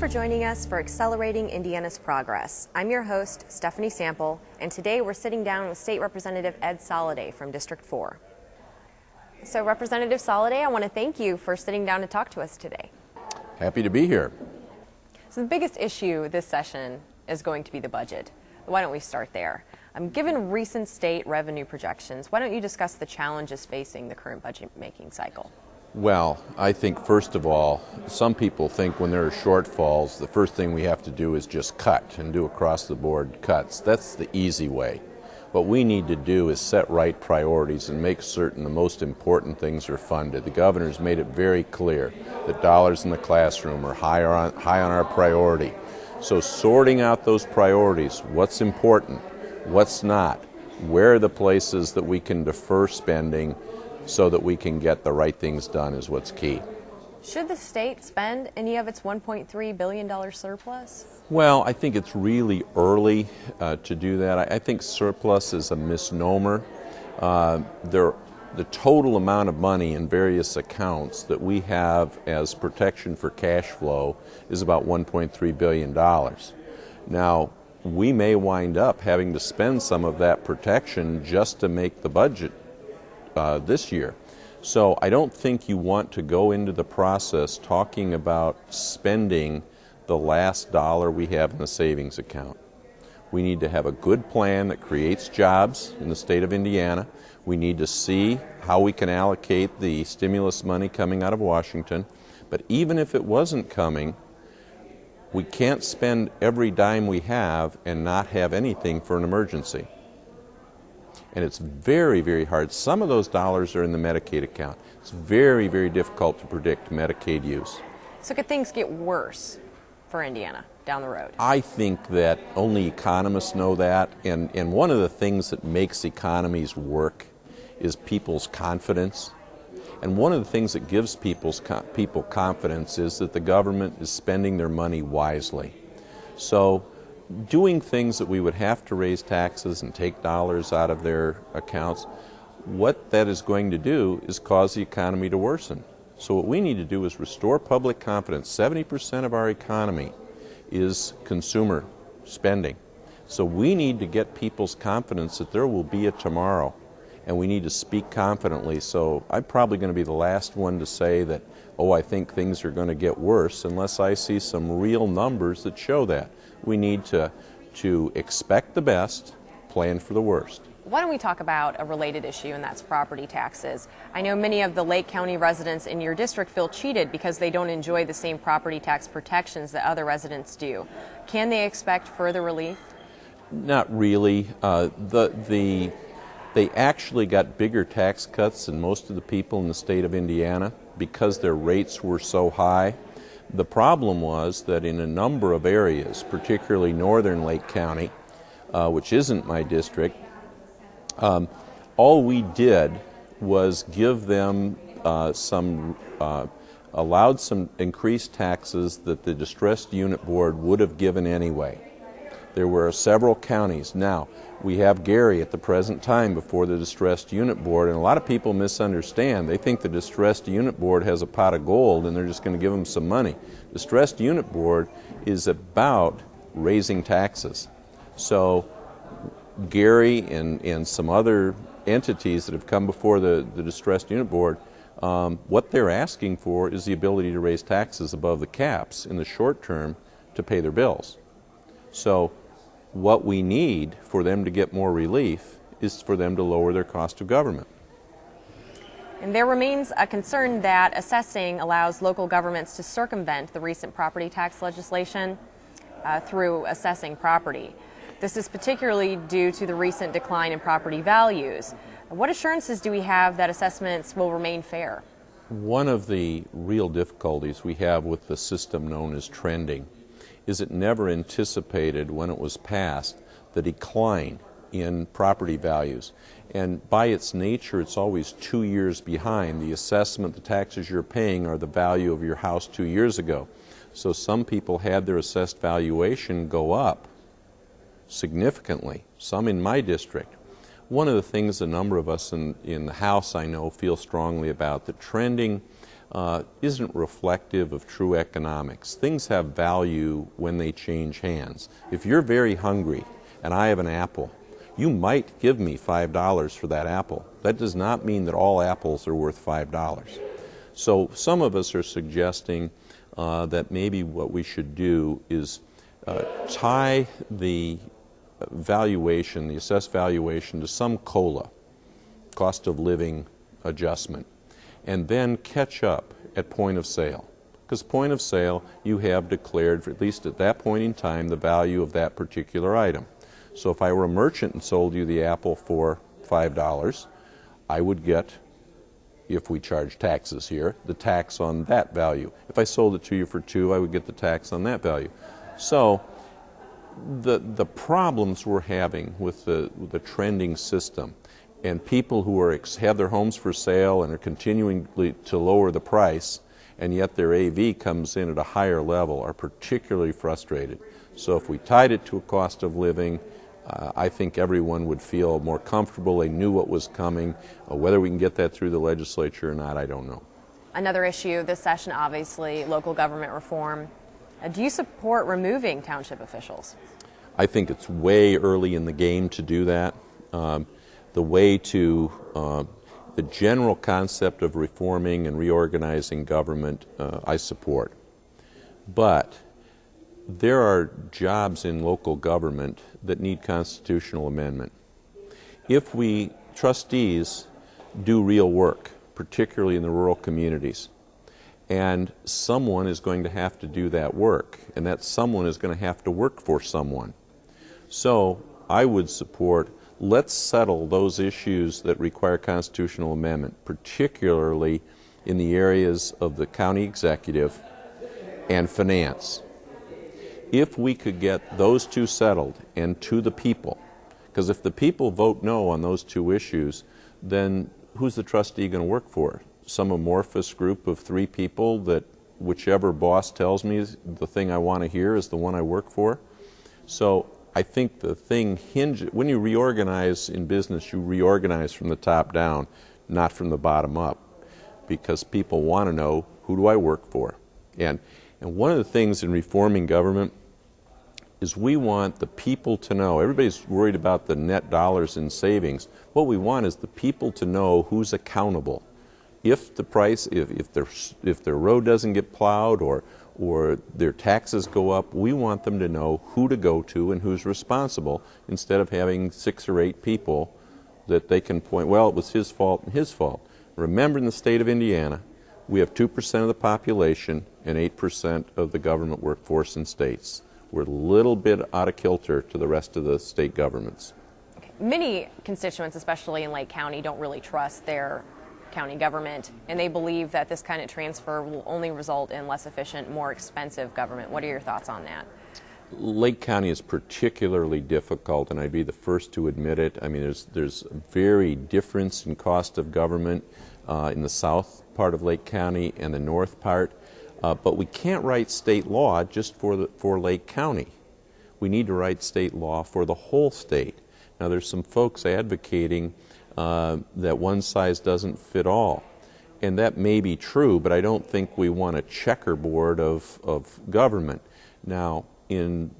for joining us for Accelerating Indiana's Progress. I'm your host, Stephanie Sample, and today we're sitting down with State Representative Ed Soliday from District 4. So Representative Soliday, I want to thank you for sitting down to talk to us today. Happy to be here. So the biggest issue this session is going to be the budget. Why don't we start there? Given recent state revenue projections, why don't you discuss the challenges facing the current budget-making cycle? Well, I think first of all, some people think when there are shortfalls, the first thing we have to do is just cut and do across-the-board cuts. That's the easy way. What we need to do is set right priorities and make certain the most important things are funded. The governor's made it very clear that dollars in the classroom are high on our priority. So sorting out those priorities, what's important, what's not, where are the places that we can defer spending so that we can get the right things done is what's key. Should the state spend any of its $1.3 billion surplus? Well, I think it's really early to do that. I think surplus is a misnomer. The total amount of money in various accounts that we have as protection for cash flow is about $1.3 billion. Now, we may wind up having to spend some of that protection just to make the budget this year. So I don't think you want to go into the process talking about spending the last dollar we have in the savings account. We need to have a good plan that creates jobs in the state of Indiana. We need to see how we can allocate the stimulus money coming out of Washington. But even if it wasn't coming, we can't spend every dime we have and not have anything for an emergency. And it's very, very hard. Some of those dollars are in the Medicaid account. It's very, very difficult to predict Medicaid use. So could things get worse for Indiana down the road? I think that only economists know that. And one of the things that makes economies work is people's confidence. And one of the things that gives people confidence is that the government is spending their money wisely. So doing things that we would have to raise taxes and take dollars out of their accounts, what that is going to do is cause the economy to worsen. So what we need to do is restore public confidence. 70% of our economy is consumer spending. So we need to get people's confidence that there will be a tomorrow, and we need to speak confidently. So I'm probably going to be the last one to say that, oh, I think things are going to get worse, unless I see some real numbers that show that. We need to expect the best, plan for the worst. Why don't we talk about a related issue, and that's property taxes. I know many of the Lake County residents in your district feel cheated because they don't enjoy the same property tax protections that other residents do. Can they expect further relief? Not really. They actually got bigger tax cuts than most of the people in the state of Indiana because their rates were so high. The problem was that in a number of areas, particularly northern Lake County, which isn't my district, all we did was give them allowed some increased taxes that the distressed unit board would have given anyway. There were several counties. Now, we have Gary at the present time before the distressed unit board, and a lot of people misunderstand. They think the distressed unit board has a pot of gold and they're just going to give them some money. Distressed unit board is about raising taxes. So Gary and some other entities that have come before the distressed unit board, what they're asking for is the ability to raise taxes above the caps in the short term to pay their bills. So what we need for them to get more relief is for them to lower their cost of government. And there remains a concern that assessing allows local governments to circumvent the recent property tax legislation through assessing property. This is particularly due to the recent decline in property values. What assurances do we have that assessments will remain fair? One of the real difficulties we have with the system known as trending is it never anticipated when it was passed the decline in property values. And by its nature, it's always 2 years behind. The assessment, the taxes you're paying are the value of your house 2 years ago. So some people had their assessed valuation go up significantly, some in my district. One of the things a number of us in the House I know feel strongly about, that trending isn't reflective of true economics. Things have value when they change hands. If you're very hungry and I have an apple, you might give me $5 for that apple. That does not mean that all apples are worth $5. So some of us are suggesting that maybe what we should do is tie the valuation, the assessed valuation, to some COLA, cost of living adjustment, and then catch up at point of sale. Because point of sale, you have declared, at least at that point in time, the value of that particular item. So if I were a merchant and sold you the apple for $5, I would get, if we charge taxes here, the tax on that value. If I sold it to you for $2, I would get the tax on that value. So the problems we're having with the trending system, and people who have their homes for sale and are continuing to lower the price, and yet their AV comes in at a higher level, are particularly frustrated. So if we tied it to a cost of living, I think everyone would feel more comfortable. They knew what was coming. Whether we can get that through the legislature or not, I don't know. Another issue this session, obviously, local government reform. Do you support removing township officials? I think it's way early in the game to do that. The way to, the general concept of reforming and reorganizing government, I support. But there are jobs in local government that need constitutional amendment. If we, trustees, do real work, particularly in the rural communities, and someone is going to have to do that work, and that someone is going to have to work for someone. So I would support, let's settle those issues that require constitutional amendment, particularly in the areas of the county executive and finance. If we could get those two settled and to the people, because if the people vote no on those two issues, then who's the trustee going to work for? Some amorphous group of 3 people that whichever boss tells me the thing I want to hear is the one I work for? So I think the thing hinges, when you reorganize in business, you reorganize from the top down, not from the bottom up, because people want to know, who do I work for? And one of the things in reforming government is we want the people to know. Everybody's worried about the net dollars in savings. What we want is the people to know who's accountable. If the price, if their road doesn't get plowed or their taxes go up, we want them to know who to go to and who's responsible, instead of having 6 or 8 people that they can point, well, it was his fault and his fault. Remember, in the state of Indiana, we have 2% of the population and 8% of the government workforce in states. We're a little bit out of kilter to the rest of the state governments. Many constituents, especially in Lake County, don't really trust their county government, and they believe that this kind of transfer will only result in less efficient, more expensive government. What are your thoughts on that? Lake County is particularly difficult, and I'd be the first to admit it. I mean, there's a very difference in cost of government in the south part of Lake County and the north part, but we can't write state law just for Lake County. We need to write state law for the whole state. Now, there's some folks advocating that one size doesn't fit all. And that may be true, but I don't think we want a checkerboard of government. Now, in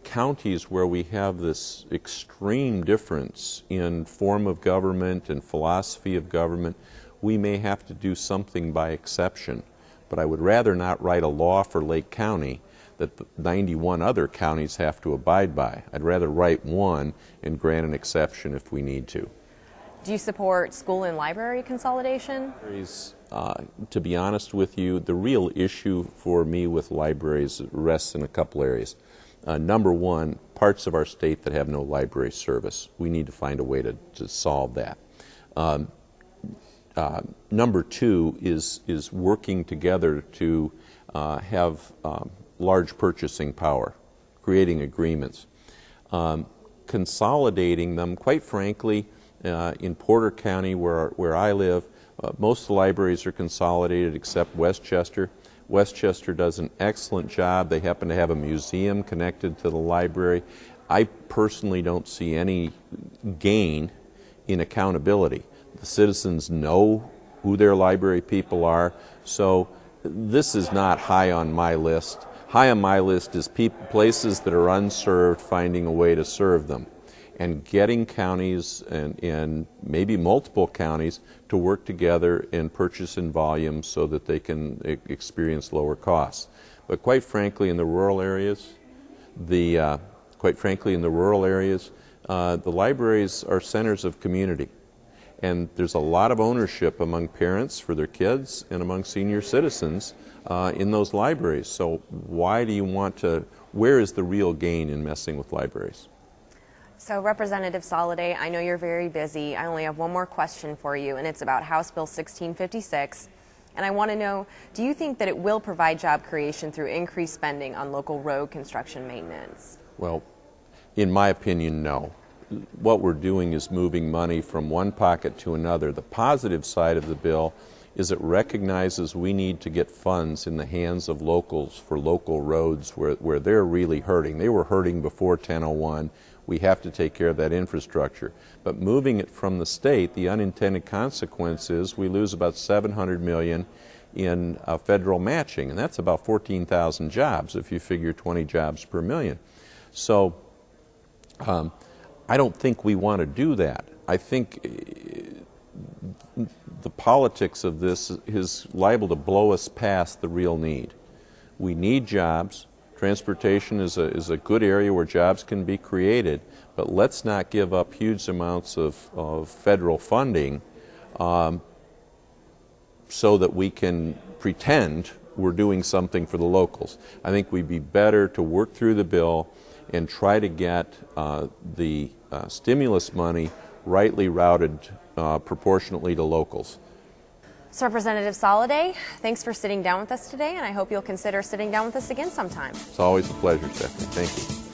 counties where we have this extreme difference in form of government and philosophy of government, we may have to do something by exception. But I would rather not write a law for Lake County that the 91 other counties have to abide by. I'd rather write one and grant an exception if we need to. Do you support school and library consolidation? To be honest with you, the real issue for me with libraries rests in a couple areas. Number one, parts of our state that have no library service. We need to find a way to solve that. Number two is working together to have large purchasing power, creating agreements. Consolidating them, quite frankly, in Porter County, where I live, most of the libraries are consolidated except Westchester. Westchester does an excellent job. They happen to have a museum connected to the library. I personally don't see any gain in accountability. The citizens know who their library people are. So this is not high on my list. High on my list is places that are unserved, finding a way to serve them, and getting counties and maybe multiple counties to work together and purchase in volume so that they can experience lower costs. But quite frankly, in the rural areas, the libraries are centers of community. And there's a lot of ownership among parents for their kids and among senior citizens in those libraries. So why do you want to, where is the real gain in messing with libraries? So Representative Soliday, I know you're very busy. I only have one more question for you, and it's about House Bill 1656. And I want to know, do you think that it will provide job creation through increased spending on local road construction maintenance? Well, in my opinion, no. What we're doing is moving money from one pocket to another. The positive side of the bill is it recognizes we need to get funds in the hands of locals for local roads where they're really hurting. They were hurting before 1001. We have to take care of that infrastructure. But moving it from the state, the unintended consequence is we lose about $700 million in federal matching, and that's about 14,000 jobs if you figure 20 jobs per million. So I don't think we want to do that. I think the politics of this is liable to blow us past the real need. We need jobs. Transportation is a good area where jobs can be created, but let's not give up huge amounts of federal funding so that we can pretend we're doing something for the locals. I think we'd be better to work through the bill and try to get the stimulus money rightly routed proportionately to locals. So Representative Soliday, thanks for sitting down with us today, and I hope you'll consider sitting down with us again sometime. It's always a pleasure, Stephanie. Thank you.